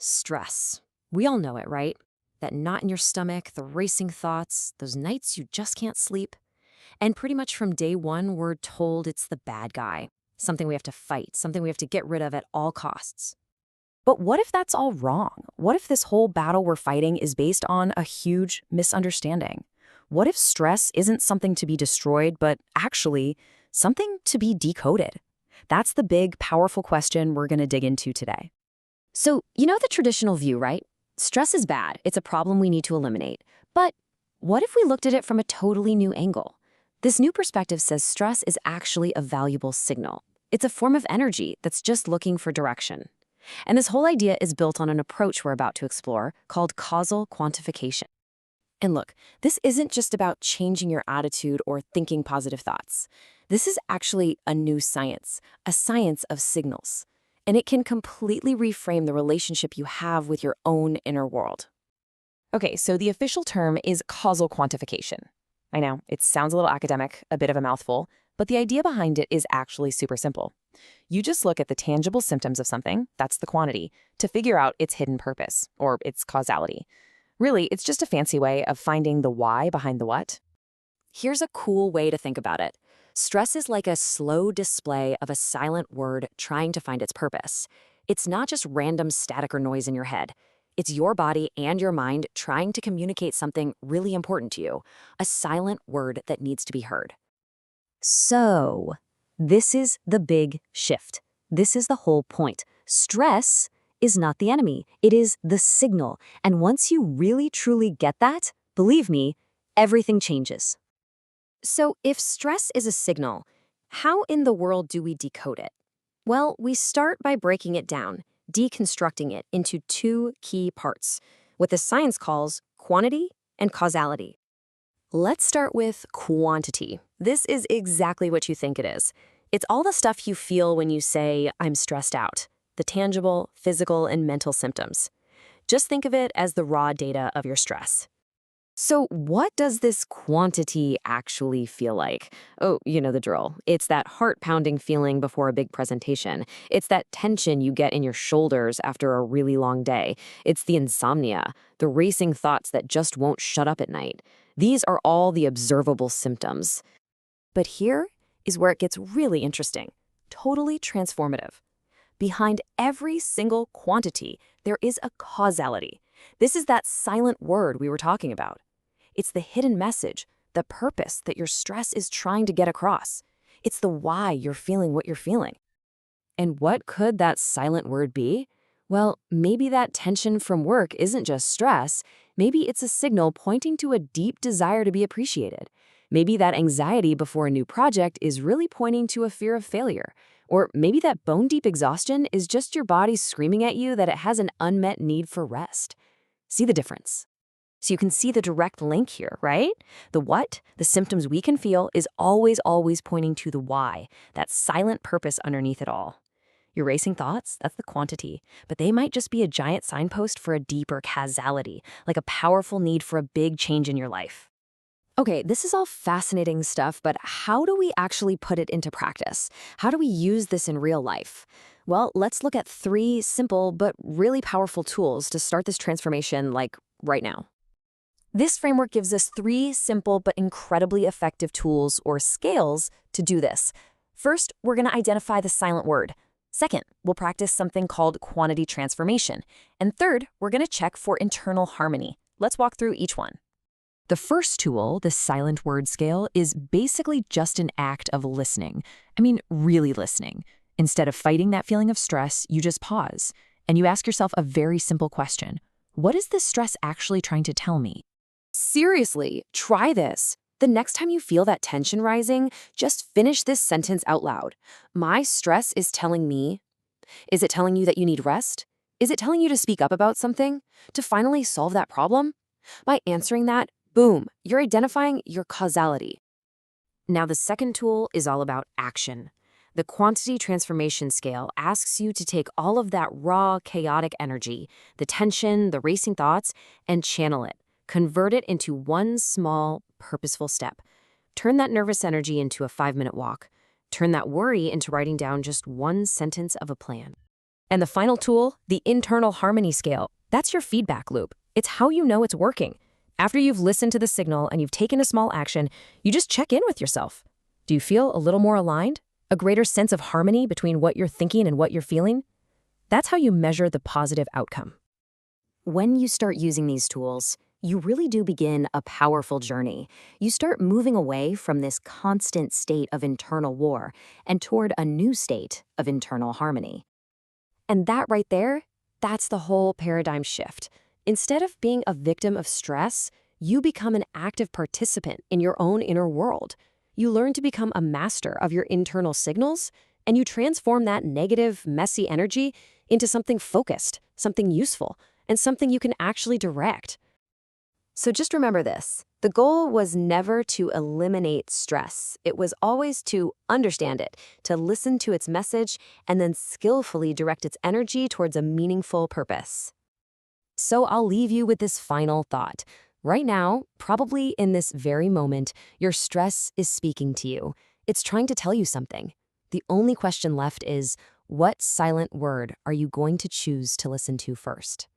Stress. We all know it, right? That knot in your stomach, the racing thoughts, those nights you just can't sleep. And pretty much from day one, we're told it's the bad guy, something we have to fight, something we have to get rid of at all costs. But what if that's all wrong? What if this whole battle we're fighting is based on a huge misunderstanding? What if stress isn't something to be destroyed, but actually something to be decoded? That's the big, powerful question we're going to dig into today. So, you know the traditional view, right? Stress is bad. It's a problem we need to eliminate. But what if we looked at it from a totally new angle? This new perspective says stress is actually a valuable signal. It's a form of energy that's just looking for direction. And this whole idea is built on an approach we're about to explore called causal quantification. And look, this isn't just about changing your attitude or thinking positive thoughts. This is actually a new science, a science of signals. And it can completely reframe the relationship you have with your own inner world. Okay, so the official term is causal quantification. I know, it sounds a little academic, a bit of a mouthful, but the idea behind it is actually super simple. You just look at the tangible symptoms of something, that's the quantity, to figure out its hidden purpose, or its causality. Really, it's just a fancy way of finding the why behind the what. Here's a cool way to think about it. Stress is like a slow display of a silent word trying to find its purpose. It's not just random static or noise in your head. It's your body and your mind trying to communicate something really important to you, a silent word that needs to be heard. So, this is the big shift. This is the whole point. Stress is not the enemy. It is the signal. And once you really truly get that, believe me, everything changes. So if stress is a signal, how in the world do we decode it? Well, we start by breaking it down, deconstructing it into two key parts, what the science calls quantity and causality. Let's start with quantity. This is exactly what you think it is. It's all the stuff you feel when you say, I'm stressed out, the tangible, physical, and mental symptoms. Just think of it as the raw data of your stress. So what does this quantity actually feel like? Oh, you know the drill. It's that heart-pounding feeling before a big presentation. It's that tension you get in your shoulders after a really long day. It's the insomnia, the racing thoughts that just won't shut up at night. These are all the observable symptoms. But here is where it gets really interesting, totally transformative. Behind every single quantity, there is a causality. This is that silent word we were talking about. It's the hidden message, the purpose that your stress is trying to get across. It's the why you're feeling what you're feeling. And what could that silent word be? Well, maybe that tension from work isn't just stress. Maybe it's a signal pointing to a deep desire to be appreciated. Maybe that anxiety before a new project is really pointing to a fear of failure. Or maybe that bone-deep exhaustion is just your body screaming at you that it has an unmet need for rest. See the difference? So you can see the direct link here, right? The what, the symptoms we can feel, is always pointing to the why, that silent purpose underneath it all. Your racing thoughts, that's the quantity, but they might just be a giant signpost for a deeper causality, like a powerful need for a big change in your life. Okay, this is all fascinating stuff, but how do we actually put it into practice? How do we use this in real life? Well, let's look at 3 simple but really powerful tools to start this transformation, like right now. This framework gives us 3 simple but incredibly effective tools or scales to do this. First, we're going to identify the silent word. Second, we'll practice something called quantity transformation. And third, we're going to check for internal harmony. Let's walk through each one. The first tool, the silent word scale, is basically just an act of listening. I mean, really listening. Instead of fighting that feeling of stress, you just pause and you ask yourself a very simple question. What is this stress actually trying to tell me? Seriously, try this. The next time you feel that tension rising, just finish this sentence out loud. My stress is telling me. Is it telling you that you need rest? Is it telling you to speak up about something? To finally solve that problem? By answering that, boom, you're identifying your causality. Now the second tool is all about action. The quantity transformation scale asks you to take all of that raw, chaotic energy, the tension, the racing thoughts, and channel it. Convert it into one small, purposeful step. Turn that nervous energy into a 5-minute walk. Turn that worry into writing down just one sentence of a plan. And the final tool, the internal harmony scale, that's your feedback loop. It's how you know it's working. After you've listened to the signal and you've taken a small action, you just check in with yourself. Do you feel a little more aligned? A greater sense of harmony between what you're thinking and what you're feeling? That's how you measure the positive outcome. When you start using these tools, you really do begin a powerful journey. You start moving away from this constant state of internal war and toward a new state of internal harmony. And that right there, that's the whole paradigm shift. Instead of being a victim of stress, you become an active participant in your own inner world. You learn to become a master of your internal signals, and you transform that negative, messy energy into something focused, something useful, and something you can actually direct. So just remember this. The goal was never to eliminate stress. It was always to understand it, to listen to its message, and then skillfully direct its energy towards a meaningful purpose. So I'll leave you with this final thought. Right now, probably in this very moment, your stress is speaking to you. It's trying to tell you something. The only question left is, what silent word are you going to choose to listen to first?